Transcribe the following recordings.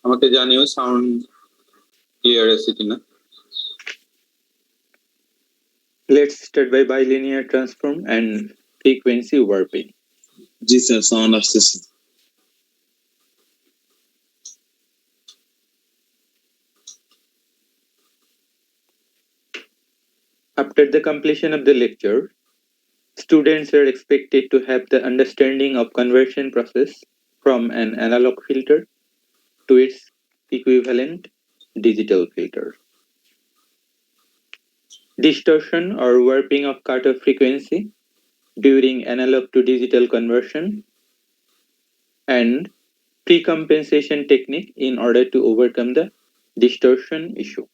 আমাকে জানিও sound clear আছে কিনা। Let's start by bilinear transform and frequency warping. G sir, sound আসতেছে। After the completion of the lecture, students are expected to have the understanding of conversion process from an analog filter to its equivalent digital filter. Distortion or warping of cutoff frequency during analog to digital conversion, and pre-compensation technique in order to overcome the distortion issue.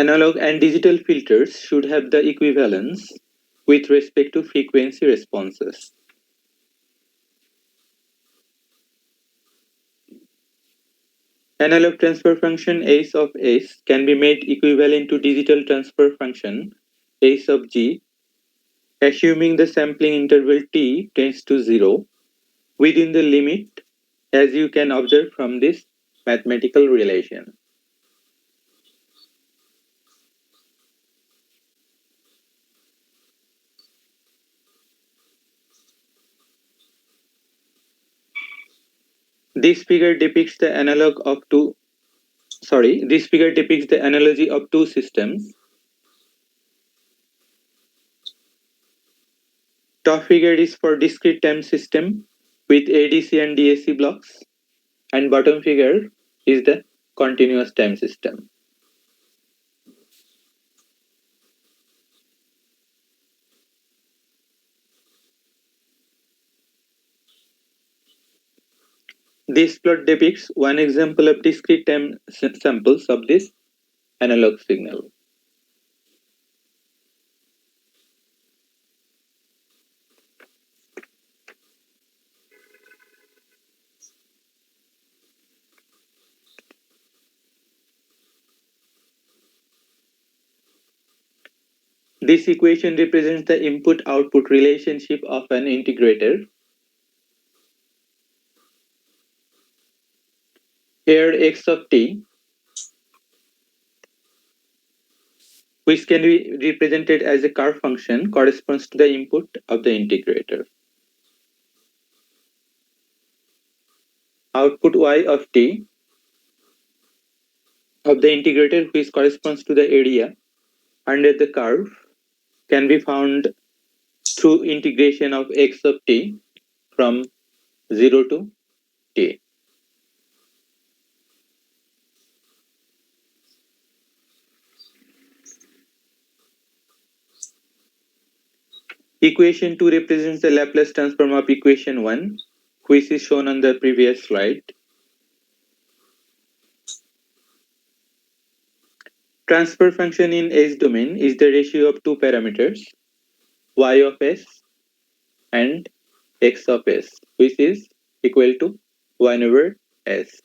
Analog and digital filters should have the equivalence with respect to frequency responses. Analog transfer function S of S can be made equivalent to digital transfer function S of G, assuming the sampling interval T tends to 0 within the limit, as you can observe from this mathematical relation. This figure depicts the analogy of two systems. Top figure is for discrete time system with ADC and DAC blocks, and bottom figure is the continuous time system. This plot depicts one example of discrete time samples of this analog signal. This equation represents the input-output relationship of an integrator. Here x of t, which can be represented as a curve function, corresponds to the input of the integrator. Output y of t of the integrator, which corresponds to the area under the curve, can be found through integration of x of t from 0 to t. Equation 2 represents the Laplace transform of equation 1, which is shown on the previous slide. Transfer function in S domain is the ratio of two parameters, y of s and x of s, which is equal to 1 over s.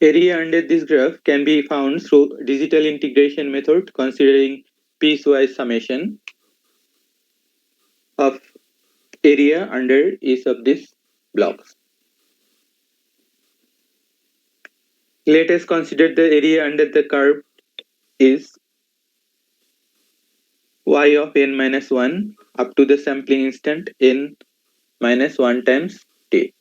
Area under this graph can be found through digital integration method considering piecewise summation of area under each of these blocks. Let us consider the area under the curve is y of n minus 1 up to the sampling instant n minus 1 times t.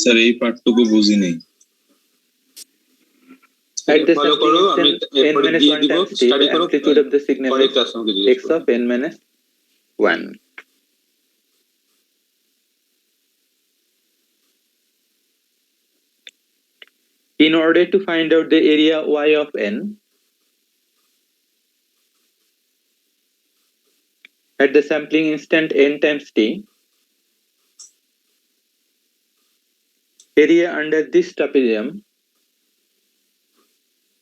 Sir এই পার্টটুকু বুঝি নাই। At the sampling instant n minus 1 times t, the amplitude of the signal is x of n minus 1. In order to find out the area y of n, at the sampling instant n times t, area under this trapezium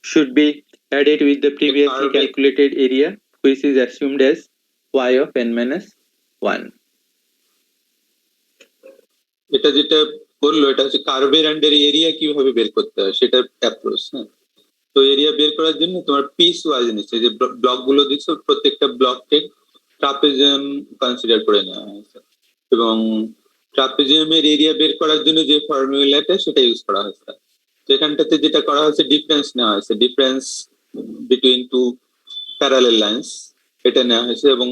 should be added with the previously calculated area, which is assumed as y of n minus 1. এটা যেটা বললো এটা হচ্ছে কার্ভের under area কিভাবে বের করতে হয় সেটার অ্যাপ্রোচ। হ্যাঁ, তো এরিয়া বের করার জন্য তোমার পিস ওয়াইজ নিচ্ছে, যে ব্লক গুলো দিচ্ছ প্রত্যেকটা ব্লককে ট্রাপেজিয়াম কনসিডার করে নেওয়া হয়েছে, এবং ট্রাপেজিয়ামের এরিয়া বের করার জন্য যে ফর্মুলাটা সেটা ইউজ করা হয়েছে। তো এখানটাতে যেটা করা হয়েছে ডিফারেন্স নেওয়া হয়েছে, difference between two parallel lines এটা নেওয়া হয়েছে, এবং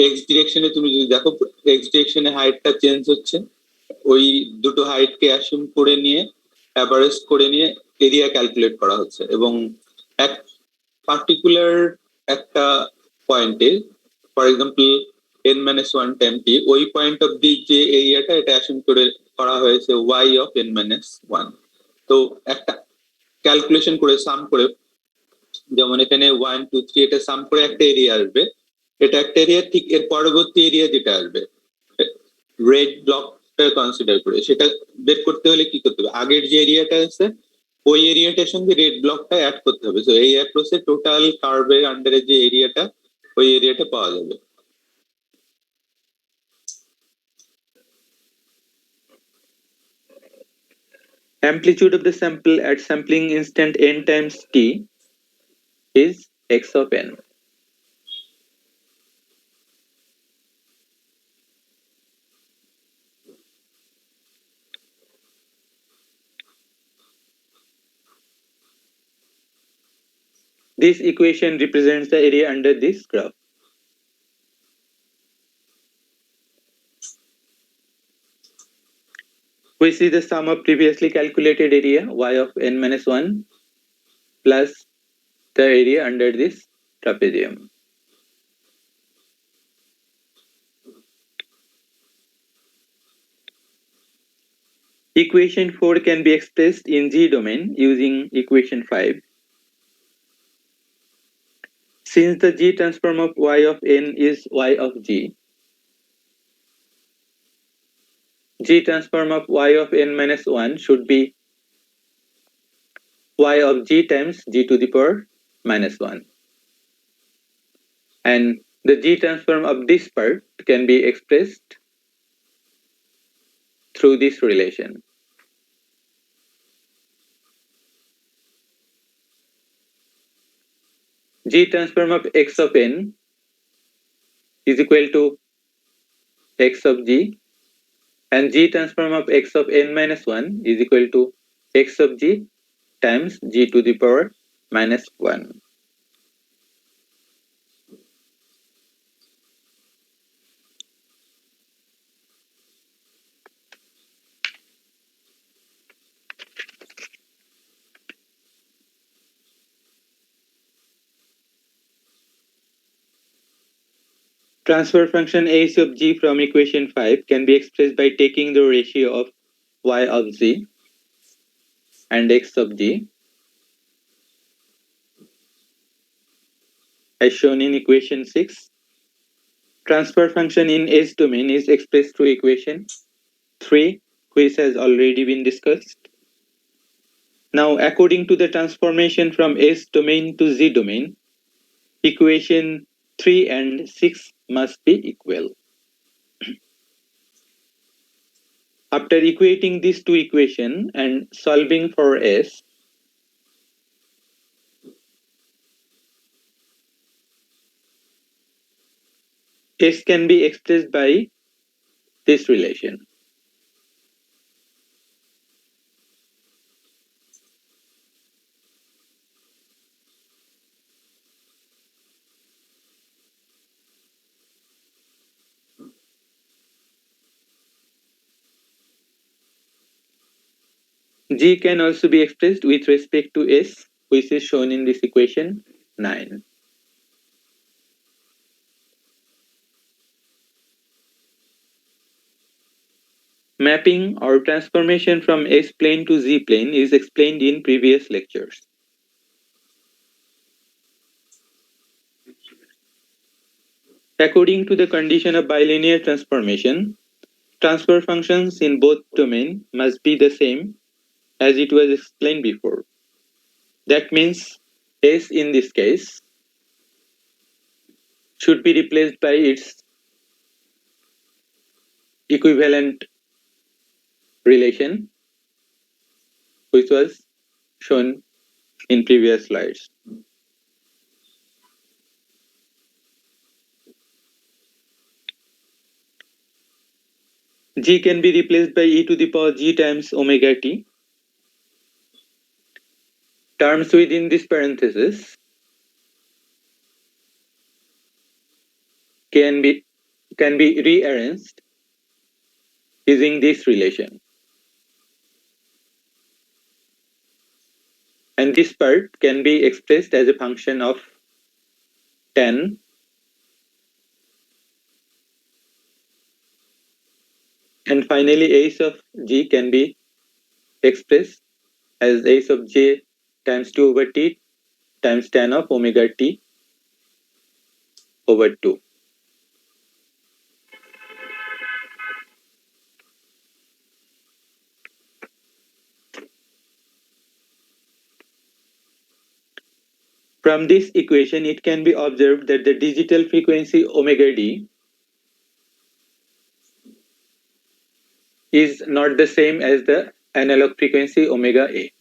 এক্স ডিরেকশনে তুমি যদি দেখো এক্স ডিরেকশনে হাইটটা চেঞ্জ হচ্ছে, ওই দুটো হাইটকে অ্যাসিউম করে নিয়ে অ্যাভারেজ করে নিয়ে এরিয়া ক্যালকুলেট করা হচ্ছে, এবং এক পার্টিকুলার একটা পয়েন্টে ফর এক্সাম্পল n-1 টাইম টি, ওই পয়েন্ট অফ দি যে এরিয়াটা এটা অ্যাসিউম করে করা হয়েছে y অফ n-1। তো একটা ক্যালকুলেশন করে সাম করে, যেমন এখানে 1 2 3 এটা সাম করে একটা এরিয়া আসবে, এটা একটা এরিয়া, ঠিক এর পরবর্তী এরিয়া যেটা আসবে রেড ব্লকটা কনসিডার করে, সেটা বের করতে হলে কি করতে হবে, আগের যে এরিয়াটা আছে ওই এরিয়াটার সঙ্গে রেড ব্লকটা অ্যাড করতে হবে। তো এই অ্যাপ্রোচে টোটাল কার্ভের আন্ডারে যে এরিয়াটা ওই এরিয়াটা পাওয়া যাবে। Amplitude of the sample at sampling instant n times t is x of n. This equation represents the area under this graph. We see the sum of previously calculated area y of n-1 plus the area under this trapezium. Equation 4 can be expressed in G domain using equation 5. Since the G transform of y of n is y of G, G transform of y of n-1 should be y of G times G to the power minus 1. And the G transform of this part can be expressed through this relation. G transform of x of n is equal to x of G, and G transform of x of n-1 is equal to x of G times G to the power minus 1. Transfer function h of G from equation 5 can be expressed by taking the ratio of y of Z and x of G as shown in equation 6. Transfer function in S domain is expressed through equation 3, which has already been discussed. Now, according to the transformation from S domain to Z domain, equation 3 and 6 must be equal. After equating these two equations and solving for S, S can be expressed by this relation. G can also be expressed with respect to S, which is shown in this equation 9. Mapping or transformation from S plane to Z plane is explained in previous lectures. According to the condition of bilinear transformation, transfer functions in both domains must be the same as it was explained before. That means S in this case should be replaced by its equivalent relation, which was shown in previous slides. G can be replaced by e to the power g times omega t. Terms within this parenthesis can be rearranged using this relation. And this part can be expressed as a function of tan and finally h of g can be expressed as h of j times 2 over t times tan of omega t over 2. From this equation, it can be observed that the digital frequency omega d is not the same as the analog frequency omega a.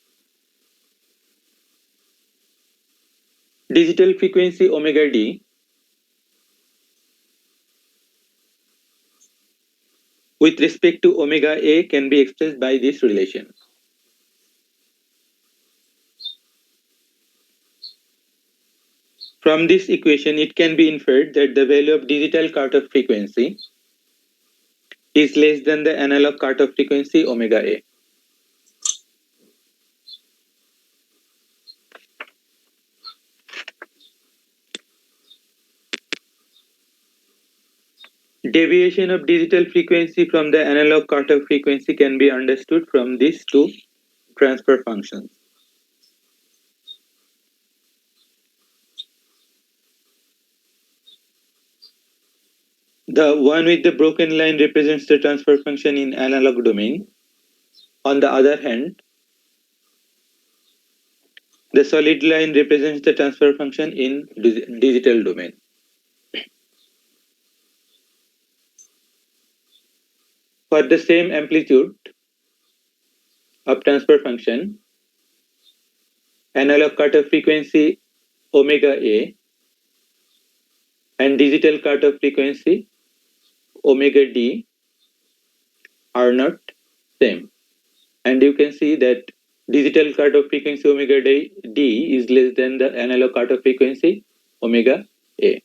Digital frequency omega d with respect to omega a can be expressed by this relation. From this equation, it can be inferred that the value of digital cutoff frequency is less than the analog cutoff frequency omega a. Deviation of digital frequency from the analog cutoff frequency can be understood from these two transfer functions. The one with the broken line represents the transfer function in analog domain. On the other hand, the solid line represents the transfer function in digital domain. For the same amplitude of transfer function, analog cutoff frequency omega a and digital cutoff frequency omega d are not same. And you can see that digital cutoff frequency omega d is less than the analog cutoff frequency omega a.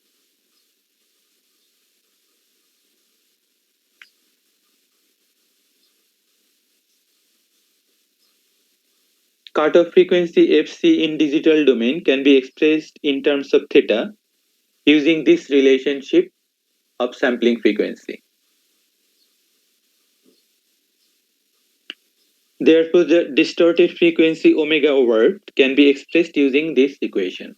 Cutoff frequency fc in digital domain can be expressed in terms of theta using this relationship of sampling frequency. Therefore, the distorted frequency omega over can be expressed using this equation.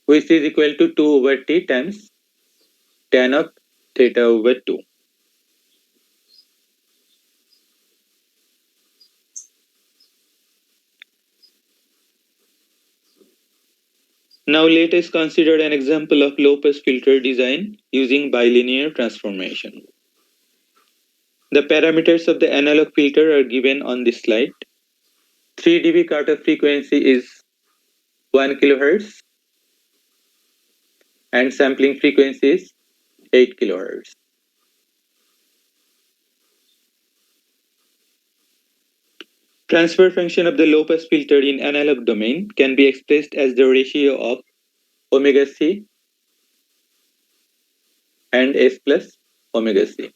Which is equal to 2 over t times tan of theta over 2. Now let us consider an example of low-pass filter design using bilinear transformation. The parameters of the analog filter are given on this slide. 3 dB cutoff frequency is 1 kHz and sampling frequency is 8 kHz. Transfer function of the low-pass filter in analog domain can be expressed as the ratio of omega c and s plus omega c.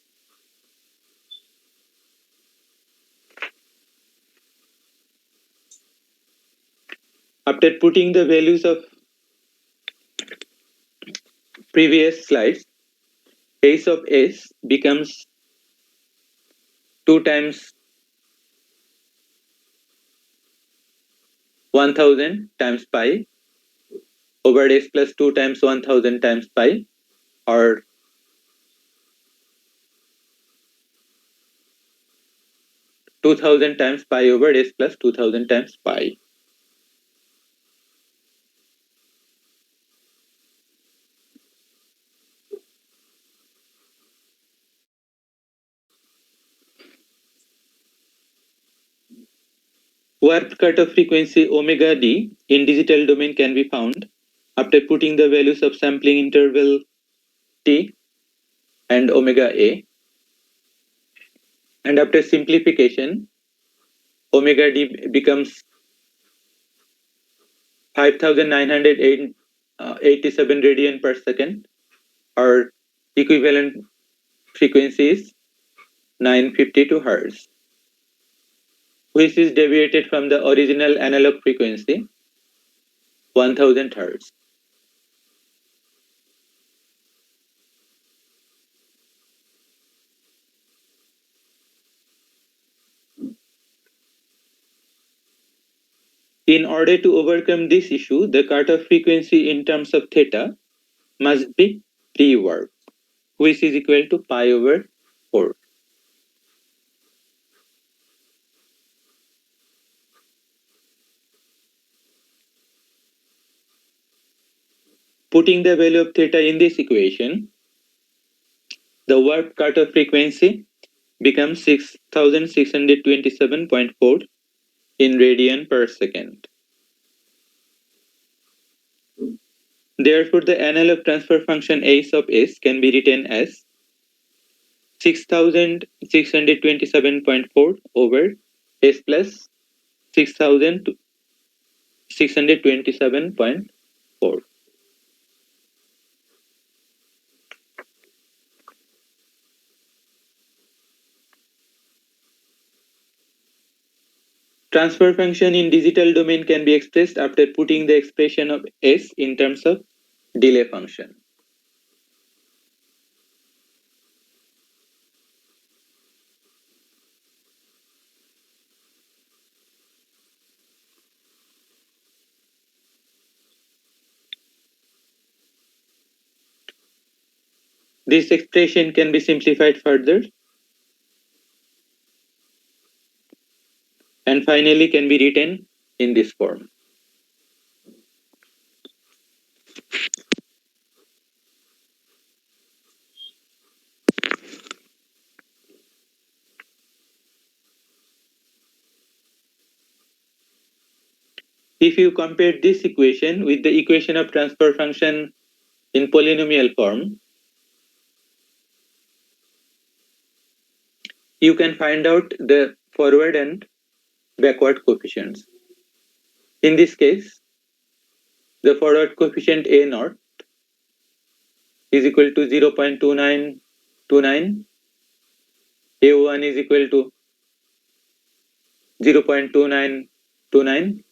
After putting the values of previous slides, s of s becomes 2 times 1000 times pi over s plus 2 times 1000 times pi, or 2000 times pi over s plus 2000 times pi. Warped cutoff frequency omega d in digital domain can be found after putting the values of sampling interval t and omega a, and after simplification, omega d becomes 5987 radian per second, or equivalent frequency is 952 Hz, which is deviated from the original analog frequency 1000 Hz. In order to overcome this issue, the cutoff frequency in terms of theta must be reworked, which is equal to pi over 4. Putting the value of theta in this equation, the warp cutoff frequency becomes 6627.4 in radian per second. Therefore, the analog transfer function S of S can be written as 6627.4 over S plus 6627.4. Transfer function in digital domain can be expressed after putting the expression of S in terms of delay function. This expression can be simplified further and finally can be written in this form. If you compare this equation with the equation of transfer function in polynomial form, you can find out the forward and backward coefficients. In this case, the forward coefficient A naught is equal to 0.2929, A1 is equal to 0.2929,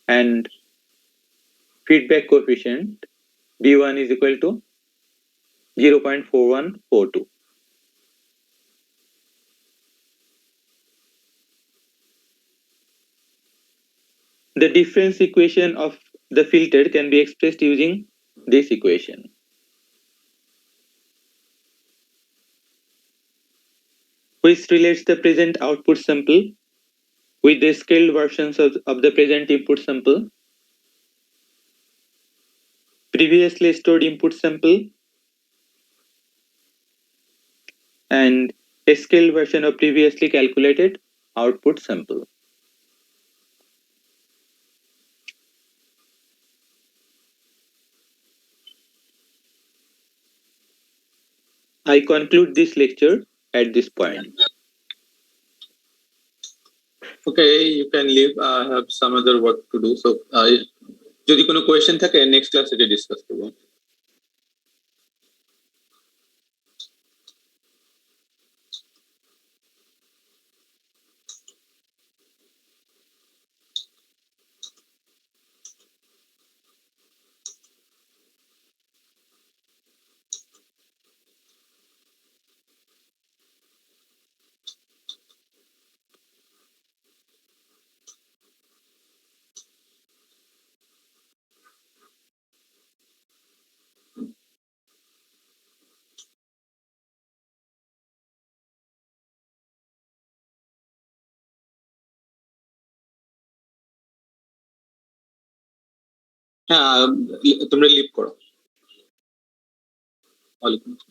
and feedback coefficient B1 is equal to 0.4142. The difference equation of the filter can be expressed using this equation, which relates the present output sample with the scaled versions of the present input sample, previously stored input sample, and a scaled version of previously calculated output sample. I conclude this lecture at this point. Okay, you can leave. I have some other work to do. So, যদি কোনো question থাকে next ক্লাসে এটা discuss করবো। হ্যাঁ তোমরা leave করো। ওয়ালাইকুম আসসালাম।